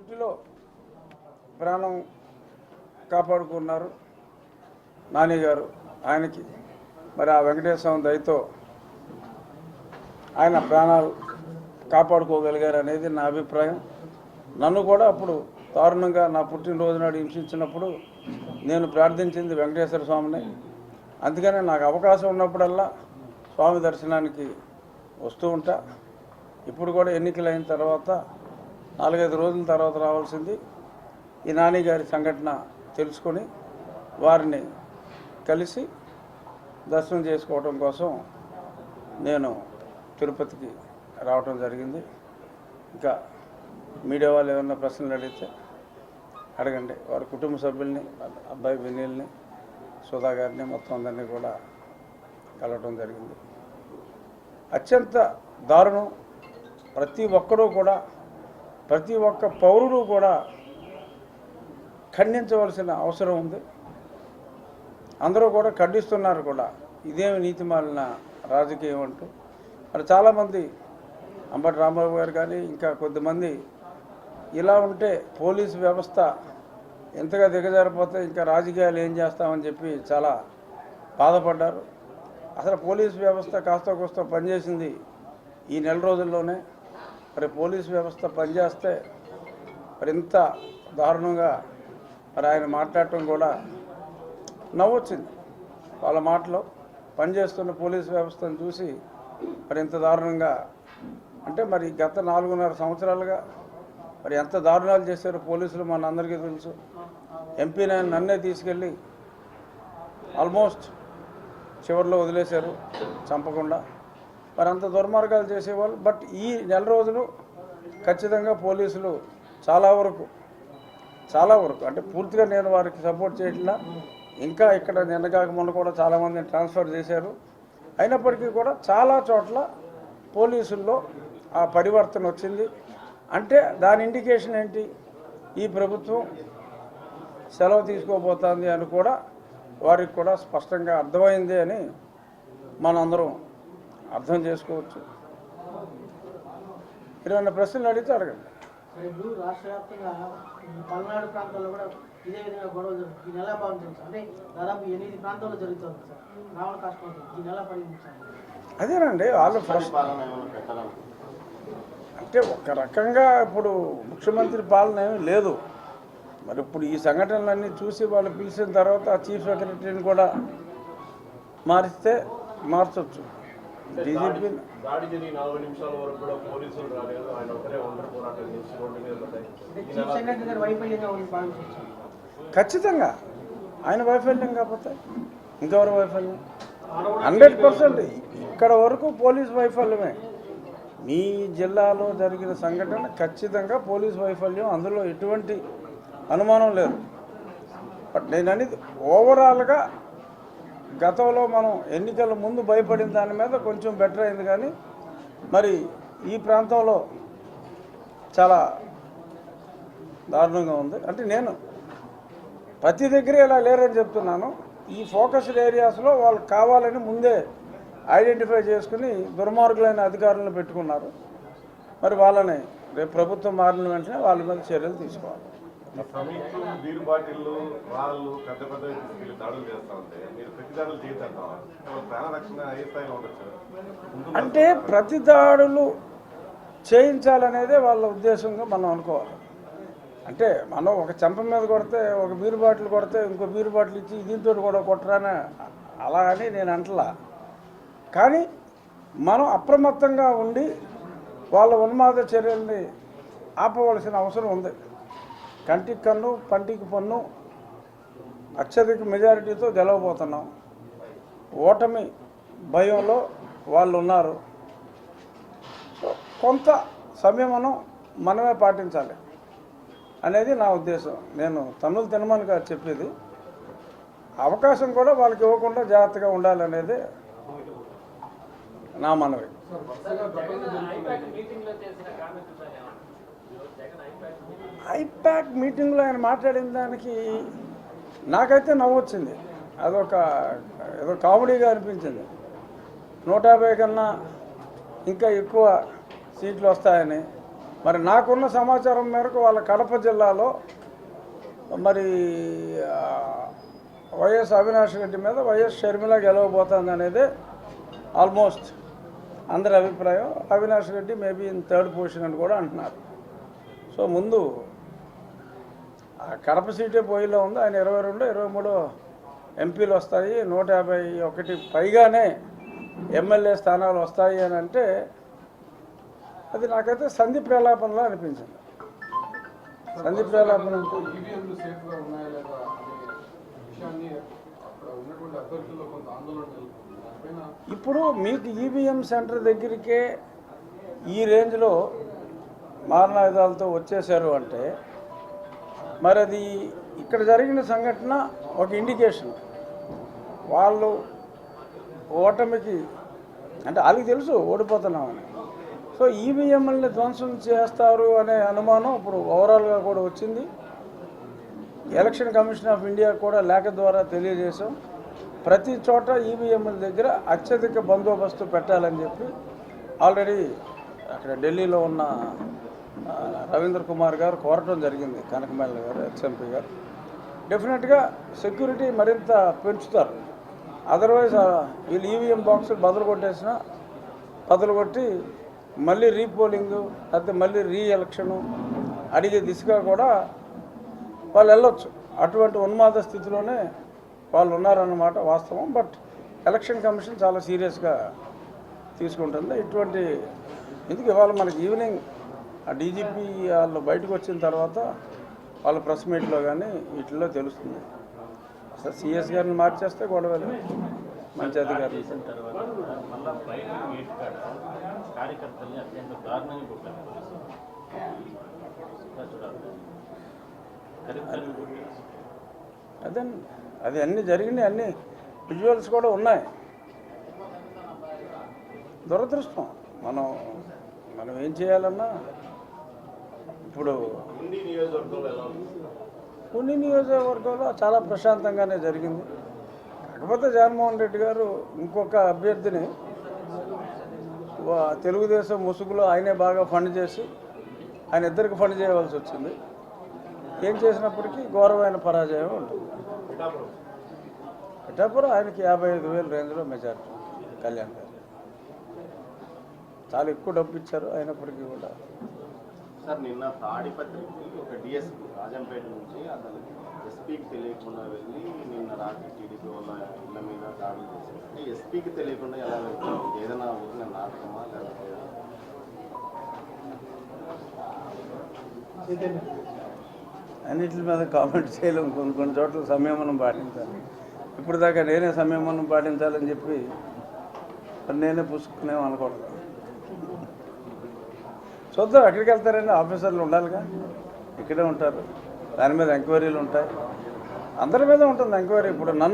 డ్యూటీలో ప్రాణం కాపాడుకున్నారు నాని గారు. ఆయనకి మరి ఆ వెంకటేశ్వర దయతో ఆయన ప్రాణాలు కాపాడుకోగలిగారు అనేది నా అభిప్రాయం. నన్ను కూడా అప్పుడు దారుణంగా నా పుట్టినరోజు నాడు హింసించినప్పుడు నేను ప్రార్థించింది వెంకటేశ్వర స్వామిని. అందుకనే నాకు అవకాశం ఉన్నప్పుడల్లా స్వామి దర్శనానికి వస్తూ ఉంటా. ఇప్పుడు కూడా ఎన్నికలైన తర్వాత 4-5 రోజుల తర్వాత రావాల్సింది. ఈ నాని గారి సంఘటన తెలుసుకొని వారిని కలిసి దర్శనం చేసుకోవడం కోసం నేను తిరుపతికి రావడం జరిగింది. ఇంకా మీడియా వాళ్ళు ఏమన్నా ప్రశ్నలు అడిగితే అడగండి. వారి కుటుంబ సభ్యుల్ని, అబ్బాయి వినీల్ని, సుధా గారిని, మొత్తం అందరినీ కూడా కలవడం జరిగింది. అత్యంత దారుణం. ప్రతి ఒక్కరూ కూడా, ప్రతి ఒక్క పౌరుడు కూడా ఖండించవలసిన అవసరం ఉంది. అందరూ కూడా ఖండిస్తున్నారు కూడా. ఇదేమి నీతిమాలిన రాజకీయం అంటూ. మరి చాలామంది అంబటి రాంబాబు గారు కానీ ఇంకా కొద్దిమంది ఇలా ఉంటే పోలీసు వ్యవస్థ ఎంతగా దిగజారిపోతే ఇంకా రాజకీయాలు ఏం చేస్తామని చెప్పి చాలా బాధపడ్డారు. అసలు పోలీసు వ్యవస్థ కాస్త కోస్త పనిచేసింది ఈ నెల రోజుల్లోనే. మరి పోలీసు వ్యవస్థ పనిచేస్తే మరి ఇంత దారుణంగా మరి ఆయన మాట్లాడటం కూడా నవ్వొచ్చింది. వాళ్ళ మాటలో పనిచేస్తున్న పోలీసు వ్యవస్థను చూసి మరి ఇంత దారుణంగా అంటే మరి గత 4.5 సంవత్సరాలుగా మరి ఎంత దారుణాలు చేశారో పోలీసులు మన అందరికీ తెలుసు. ఎంపీ నన్నే తీసుకెళ్ళి ఆల్మోస్ట్ చివరిలో వదిలేశారు చంపకుండా. మరి అంత దుర్మార్గాలు చేసేవాళ్ళు. బట్ ఈ నెల రోజులు ఖచ్చితంగా పోలీసులు చాలా వరకు అంటే పూర్తిగా నేను వారికి సపోర్ట్ చేయట్లా. ఇంకా ఇక్కడ నిన్నగాక మొన్న కూడా చాలామందిని ట్రాన్స్ఫర్ చేశారు. అయినప్పటికీ కూడా చాలా చోట్ల పోలీసుల్లో ఆ పరివర్తన వచ్చింది. అంటే దాని ఇండికేషన్ ఏంటి? ఈ ప్రభుత్వం సెలవు తీసుకోబోతోంది అని కూడా వారికి కూడా స్పష్టంగా అర్థమైంది అని మనందరం అర్థం చేసుకోవచ్చు. ఏమైనా ప్రశ్నలు అడిగితే అడగండి. రాష్ట్ర వ్యాప్తంగా పల్నాడు ప్రాంతాల్లో కూడా ఇదే విధంగా గొడవలు జరుగుతుంది. ఈ నెల బాగుంటుంది అంటే దాదాపు 8 ప్రాంతాల్లో జరుగుతుంది సార్. రావణ కష్టం ఈ నెల పరిగణించాలి. అదేనండి వాళ్ళు ఫస్ట్ అంటే ఒక రకంగా ఇప్పుడు ముఖ్యమంత్రి పాలన ఏమీ లేదు. మరి ఇప్పుడు ఈ సంఘటనలన్నీ చూసి వాళ్ళు పిలిచిన తర్వాత చీఫ్ సెక్రటరీని కూడా మారిస్తే మార్చవచ్చు. డీజీపీ ఖచ్చితంగా ఆయన వైఫల్యం కాకపోతే ఇంకెవరి వైఫల్యం? 100% ఇక్కడ వరకు పోలీస్ వైఫల్యమే. మీ జిల్లాలో జరిగిన సంఘటన ఖచ్చితంగా పోలీస్ వైఫల్యం, అందులో ఎటువంటి అనుమానం లేదు. బట్ నేను అనేది ఓవరాల్గా గతంలో మనం ఎన్నికల ముందు భయపడిన దాని మీద కొంచెం బెటర్ అయింది. కానీ మరి ఈ ప్రాంతంలో చాలా దారుణంగా ఉంది. అంటే నేను ప్రతి దగ్గర ఇలా లేరని చెప్తున్నాను. ఈ ఫోకస్డ్ ఏరియాస్లో వాళ్ళు కావాలని ముందే ఐడెంటిఫై చేసుకుని దుర్మార్గులైన అధికారులను పెట్టుకున్నారు. మరి వాళ్ళని రేపు ప్రభుత్వం మారిన వెంటనే వాళ్ళ మీద చర్యలు తీసుకోవాలి. అంటే ప్రతి దాడులు చేయించాలనేదే వాళ్ళ ఉద్దేశంగా మనం అనుకోవాలి. అంటే మనం ఒక చెంప మీద కొడితే, ఒక బీరు బాటిల్ కొడితే ఇంకో బీరు బాటిల్ ఇచ్చి దీంతో కూడా కొట్టరానే అలా అని నేను అంటలా. కానీ మనం అప్రమత్తంగా ఉండి వాళ్ళ ఉన్మాద చర్యల్ని ఆపవలసిన అవసరం ఉంది. కంటికి కన్ను, పంటికి పన్ను, అత్యధిక మెజారిటీతో గెలవబోతున్నాం. ఓటమి భయంలో వాళ్ళు ఉన్నారు. సో కొంత సంయమనం మనమే పాటించాలి అనేది నా ఉద్దేశం. నేను తన్నులు తినమని కాదు చెప్పేది. అవకాశం కూడా వాళ్ళకి ఇవ్వకుండా జాగ్రత్తగా ఉండాలనేది నా మనవి. ఐపాక్ మీటింగ్లో ఆయన మాట్లాడిన దానికి నాకైతే నవ్వు వచ్చింది. ఏదో కామెడీగా అనిపించింది. 150 కన్నా ఇంకా ఎక్కువ సీట్లు వస్తాయని మరి నాకున్న సమాచారం మేరకు వాళ్ళ కడప జిల్లాలో మరి వైఎస్ అవినాష్ రెడ్డి మీద వైఎస్ షర్మిల గెలవబోతుంది అనేది ఆల్మోస్ట్ అందరి అభిప్రాయం. Avinash Reddy maybe in third position అని కూడా అంటున్నారు. సో ముందు కడప సీటే పోయిలో ఉంది. ఆయన 22, 23 ఎంపీలు వస్తాయి, 151 పైగానే ఎమ్మెల్యే స్థానాలు వస్తాయి అని అంటే అది నాకైతే సంధి ప్రలాపనలో అనిపించింది. సంధి ప్రలాపన ఇప్పుడు మీకు ఈవీఎం సెంటర్ దగ్గరికే ఈ రేంజ్లో మారణాయుధాలతో వచ్చేసారు అంటే మరి అది ఇక్కడ జరిగిన సంఘటన ఒక ఇండికేషన్. వాళ్ళు ఓటమికి అంటే వాళ్ళకి తెలుసు ఓడిపోతున్నామని. సో ఈవీఎంలని ధ్వంసం చేస్తారు అనే అనుమానం ఇప్పుడు ఓవరాల్గా కూడా వచ్చింది. ఎలక్షన్ కమిషన్ ఆఫ్ ఇండియా కూడా లేఖ ద్వారా తెలియజేశాం. ప్రతి చోట ఈవీఎంల దగ్గర అత్యధిక బందోబస్తు పెట్టాలని చెప్పి ఆల్రెడీ అక్కడ ఢిల్లీలో ఉన్న రవీంద్ర కుమార్ గారు కోరటం జరిగింది. కనకమేళ్ళ గారు ఎక్స్ఎంపీ గారు డెఫినెట్గా సెక్యూరిటీ మరింత పెంచుతారు. అదర్వైజ్ వీళ్ళు ఈవీఎం బాక్సులు బదులు కొట్టి మళ్ళీ రీపోలింగు లేకపోతే మళ్ళీ ఎలక్షను అడిగే దిశగా కూడా వాళ్ళు వెళ్ళొచ్చు. అటువంటి ఉన్మాద స్థితిలోనే వాళ్ళు ఉన్నారన్నమాట వాస్తవం. బట్ ఎలక్షన్ కమిషన్ చాలా సీరియస్గా తీసుకుంటుంది ఇటువంటి. ఎందుకు ఇవాళ మనకి ఈవినింగ్ ఆ డీజీపీ వాళ్ళు బయటకు వచ్చిన తర్వాత వాళ్ళ ప్రెస్ మీట్లో కానీ వీటిల్లో తెలుస్తుంది. అసలు సిఎస్ గారిని మార్చేస్తే గొడవలు మంచి అధికారులు అదే అది అన్నీ జరిగినాయి, అన్ని విజువల్స్ కూడా ఉన్నాయి. దురదృష్టం. మనం ఏం చేయాలన్నా ఇప్పుడు కొన్ని నియోజకవర్గంలో చాలా ప్రశాంతంగానే జరిగింది. కాకపోతే జగన్మోహన్ రెడ్డి గారు ఇంకొక అభ్యర్థిని తెలుగుదేశం ముసుగులో ఆయనే బాగా ఫండ్ చేసి ఆయన ఇద్దరికి ఫండ్ చేయవలసి వచ్చింది. ఏం చేసినప్పటికీ ఘోరమైన పరాజయం ఉంటుంది. పిఠాపురం ఆయనకి 55,000 రేంజ్లో మెజారిటీ. కళ్యాణ్ గారు చాలా ఎక్కువ డబ్బు ఇచ్చారు. అయినప్పటికీ కూడా సార్ నిన్న తాడిపత్రికి ఒక డిఎస్పీ రాజంపేట నుంచి అతను ఎస్పీకి తెలియకుండా వెళ్ళి నిన్న రాత్రి టీడీపీ వాళ్ళ ఇళ్ళ మీద దాడులు చేశారు. అంటే ఎస్పీకి తెలియకుండా ఎలా వెళ్తారు? ఏదైనా ఊరిన నాటకమా లేకపోతే అన్నిటి మీద కామెంట్ చేయలేము. కొన్ని చోట్ల సంయమనం పాటించాలి. ఇప్పుడు దాకా నేనే సంయమనం పాటించాలని చెప్పి నేనే పుసుకునేమో అనకూడదు. చూద్దాం ఎక్కడికి వెళ్తారని. ఆఫీసర్లు ఉండాలిగా, ఇక్కడే ఉంటారు. దాని మీద ఎంక్వైరీలు ఉంటాయి. అందరి మీద ఉంటుంది ఎంక్వైరీ. ఇప్పుడు నన్ను